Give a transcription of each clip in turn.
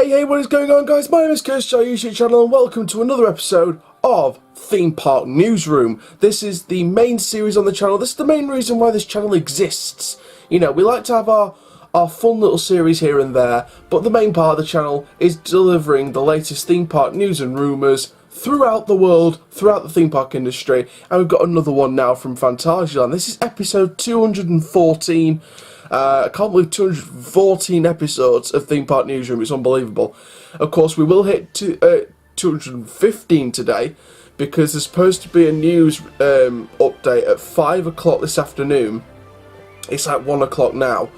Hey, what is going on, guys? My name is Chris, our YouTube channel, and welcome to another episode of Theme Park Newsroom. This is the main series on the channel. This is the main reason why this channel exists. You know, we like to have our fun little series here and there, but the main part of the channel is delivering the latest theme park news and rumours throughout the world, throughout the theme park industry, and we've got another one now from Phantasialand. This is episode 214. I can't believe 214 episodes of Theme Park Newsroom, it's unbelievable. Of course, we will hit 215 today, because there's supposed to be a news update at 5 o'clock this afternoon. It's like 1 o'clock now,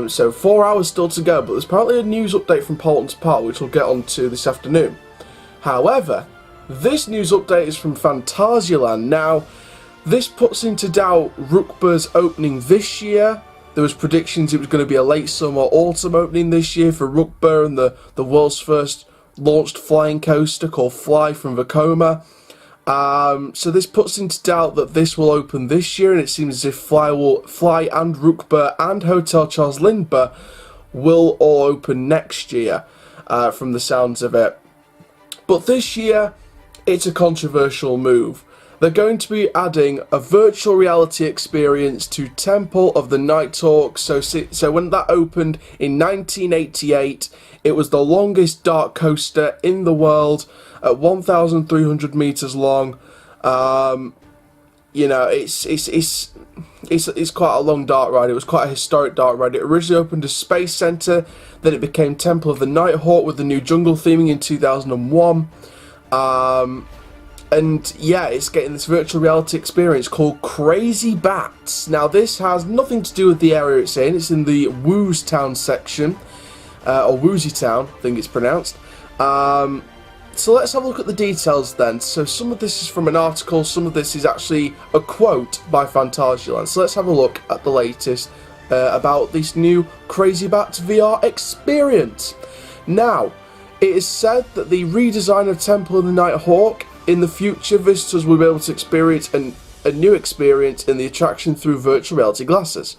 so 4 hours still to go, but there's apparently a news update from Paulton's Park, which we'll get onto this afternoon. However, this news update is from Phantasialand. Now, this puts into doubt Rookburgh's opening this year. There was predictions it was going to be a late summer, autumn opening this year for Rookburgh and the world's first launched flying coaster called FLY from Vekoma. So this puts into doubt that this will open this year, and it seems as if FLY and Rookburgh and Hotel Charles Lindbergh will all open next year, from the sounds of it. But this year, it's a controversial move. They're going to be adding a virtual reality experience to Temple of the Nighthawk. So when that opened in 1988, it was the longest dark coaster in the world at 1,300 meters long. You know, it's quite a long dark ride. It was quite a historic dark ride. It originally opened as Space Center, then it became Temple of the Nighthawk with the new jungle theming in 2001. And yeah, it's getting this virtual reality experience called Crazy Bats. Now, this has nothing to do with the area it's in. It's in the Woo's Town section, or Woozy Town, I think it's pronounced. So let's have a look at the details then. So some of this is from an article, some of this is actually a quote by Phantasialand. So let's have a look at the latest about this new Crazy Bats VR experience. Now, it is said that the redesign of Temple of the Nighthawk, in the future, visitors will be able to experience a new experience in the attraction through virtual reality glasses.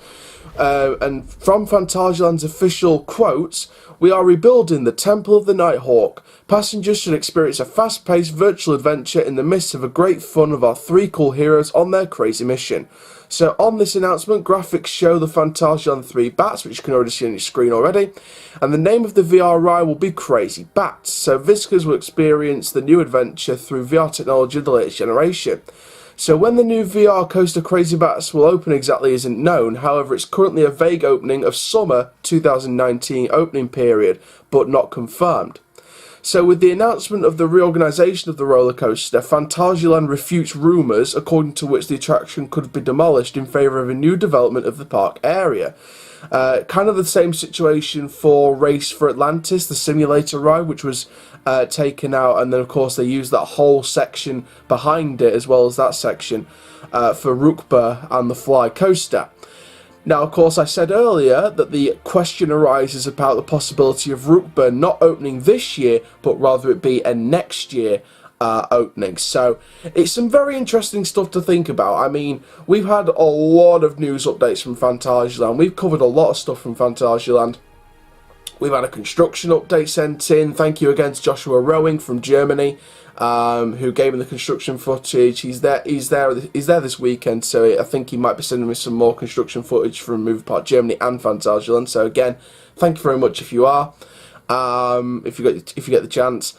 And from Phantasialand's official quotes, "We are rebuilding the Temple of the Nighthawk. Passengers should experience a fast-paced virtual adventure in the midst of a great fun of our three cool heroes on their crazy mission." So on this announcement, graphics show the Phantasialand 3 bats, which you can already see on your screen already, and the name of the VR ride will be Crazy Bats. So visitors will experience the new adventure through VR technology of the latest generation. So when the new VR coaster Crazy Bats will open exactly isn't known. However, it's currently a vague opening of summer 2019 opening period, but not confirmed. So with the announcement of the reorganisation of the roller coaster, Phantasialand refutes rumours according to which the attraction could be demolished in favour of a new development of the park area. Kind of the same situation for Race for Atlantis, the simulator ride, which was taken out, and then of course they used that whole section behind it as well as that section for Rookburgh and the FLY coaster. Now, of course, I said earlier that the question arises about the possibility of Rookburgh not opening this year, but rather it be a next year opening. So it's some very interesting stuff to think about. I mean, we've had a lot of news updates from Phantasialand. We've covered a lot of stuff from Phantasialand. We've had a construction update sent in. Thank you again to Joshua Rowing from Germany, who gave me the construction footage. He's there this weekend, so I think he might be sending me some more construction footage from Movie Park Germany and Phantasialand. So again, thank you very much if you are, if you get the chance.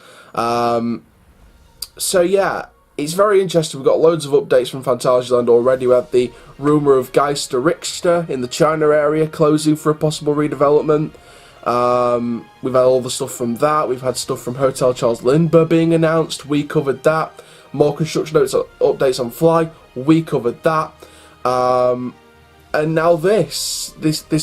So yeah, it's very interesting. We've got loads of updates from Phantasialand already. We had the rumour of Geister Richter in the China area closing for a possible redevelopment. We've had all the stuff from that. We've had stuff from Hotel Charles Lindbergh being announced. We covered that. More construction updates on FLY. We covered that. And now this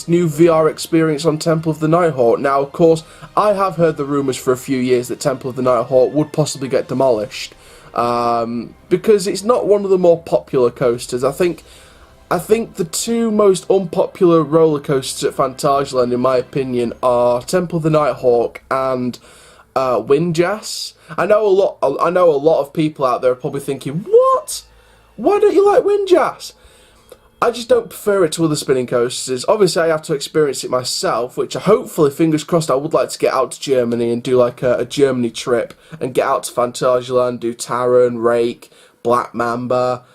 new VR experience on Temple of the Nighthawk. Now, of course, I have heard the rumours for a few years that Temple of the Nighthawk would possibly get demolished, because it's not one of the more popular coasters. I think the two most unpopular roller coasters at Phantasialand, in my opinion, are Temple of the Nighthawk and Windjass. I know a lot of people out there are probably thinking, "What? Why don't you like Windjass?" I just don't prefer it to other spinning coasters. Obviously, I have to experience it myself, which hopefully, fingers crossed, I would like to get out to Germany and do like a Germany trip and get out to Phantasialand, do Taron, Rake, Black Mamba,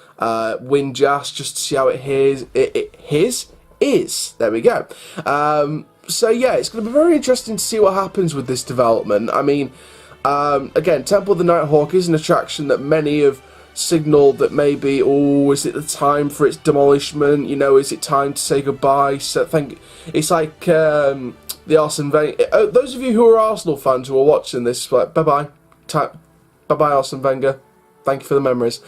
Windjust, just to see how it is. There we go. So yeah, it's going to be very interesting to see what happens with this development. I mean, again, Temple of the Nighthawk is an attraction that many have signalled that maybe, oh, is it the time for its demolishment? You know, is it time to say goodbye? So it's like the Arsene Wenger. Those of you who are Arsenal fans who are watching this, like, bye bye Arsene Wenger. Thank you for the memories.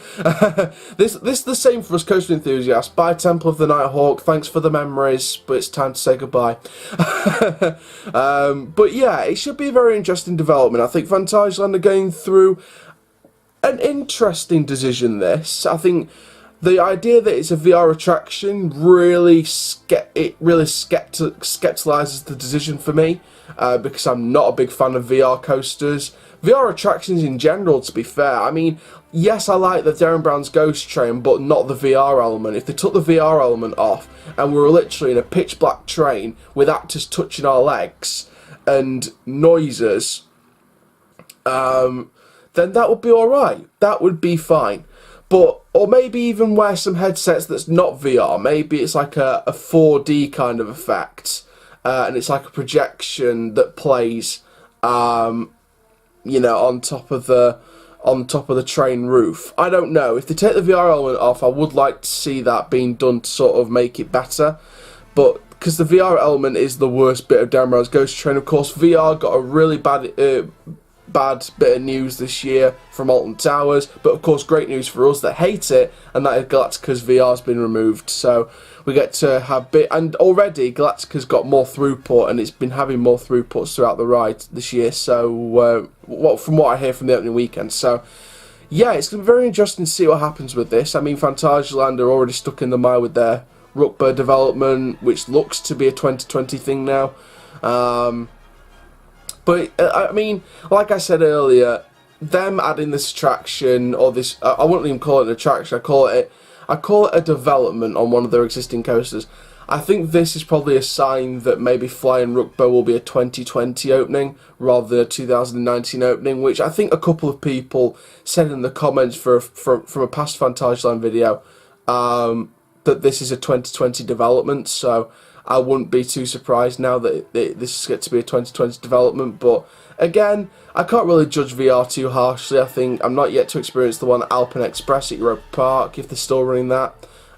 This is the same for us coaster enthusiasts. Bye Temple of the Nighthawk. Thanks for the memories, but it's time to say goodbye. But yeah, it should be a very interesting development. I think Phantasialand are going through an interesting decision. This, I think, the idea that it's a VR attraction really skepticalizes the decision for me, because I'm not a big fan of VR coasters. VR attractions in general, to be fair. I mean, yes, I like the Darren Brown's Ghost Train, but not the VR element. If they took the VR element off and we were literally in a pitch black train with actors touching our legs and noises, then that would be alright. That would be fine. But, or maybe even wear some headsets that's not VR. Maybe it's like a 4D kind of effect, and it's like a projection that plays, you know, on top of the train roof. I don't know. If they take the VR element off, I would like to see that being done to sort of make it better. But because the VR element is the worst bit of Darren Brown's Ghost Train, of course, VR got a really bad bit of news this year from Alton Towers, but of course great news for us that hate it, and that is Galactica's VR has been removed, so we get to have and already Galactica's got more throughput, and it's been having more throughputs throughout the ride this year, so from what I hear from the opening weekend. So yeah, it's going to be very interesting to see what happens with this. I mean, Phantasialand are already stuck in the mire with their Rookburgh development, which looks to be a 2020 thing now. But, I mean, like I said earlier, them adding this attraction, or this, I wouldn't even call it an attraction, I call it a development on one of their existing coasters. I think this is probably a sign that maybe FLY and Rookburgh will be a 2020 opening, rather than a 2019 opening, which I think a couple of people said in the comments from a past Phantasialand video, that this is a 2020 development, so I wouldn't be too surprised now that this is going to be a 2020 development. But again, I can't really judge VR too harshly. I think I'm not yet to experience the one at Alpine Express at Europa Park, if they're still running that.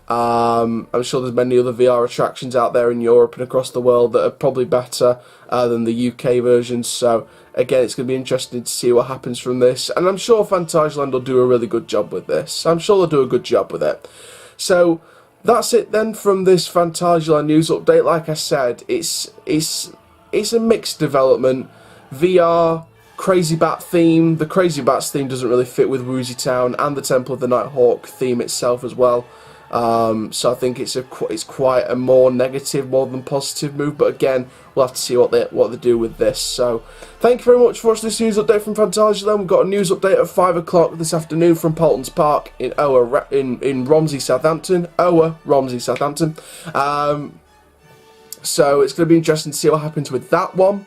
I'm sure there's many other VR attractions out there in Europe and across the world that are probably better than the UK versions. So again, it's going to be interesting to see what happens from this. And I'm sure Phantasialand will do a really good job with this. I'm sure they'll do a good job with it. So that's it then from this Phantasialand news update. Like I said, it's a mixed development. VR, Crazy Bat theme. The Crazy Bats theme doesn't really fit with Woozy Town, and the Temple of the Nighthawk theme itself as well. So I think it's quite a more negative, more than positive move. But again, we'll have to see what they do with this. So thank you very much for watching this news update from Phantasialand. We've got a news update at 5 o'clock this afternoon from Paultons Park in in Romsey, Southampton. Romsey, Southampton. So it's going to be interesting to see what happens with that one.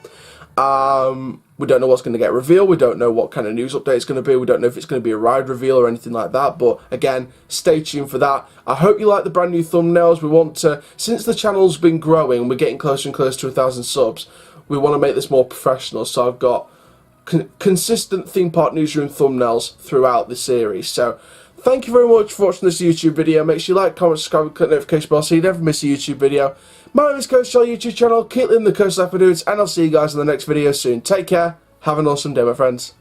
We don't know what's going to get revealed. We don't know what kind of news update it's going to be. We don't know if it's going to be a ride reveal or anything like that. But again, stay tuned for that. I hope you like the brand new thumbnails. We want to, since the channel's been growing, we're getting closer and closer to 1,000 subs. We want to make this more professional. So I've got consistent Theme Park Newsroom thumbnails throughout the series. So thank you very much for watching this YouTube video. Make sure you like, comment, subscribe, and click the notification bell so you never miss a YouTube video. My name is Coach Charlie, YouTube channel. Keep living the coast life, and I'll see you guys in the next video soon. Take care. Have an awesome day, my friends.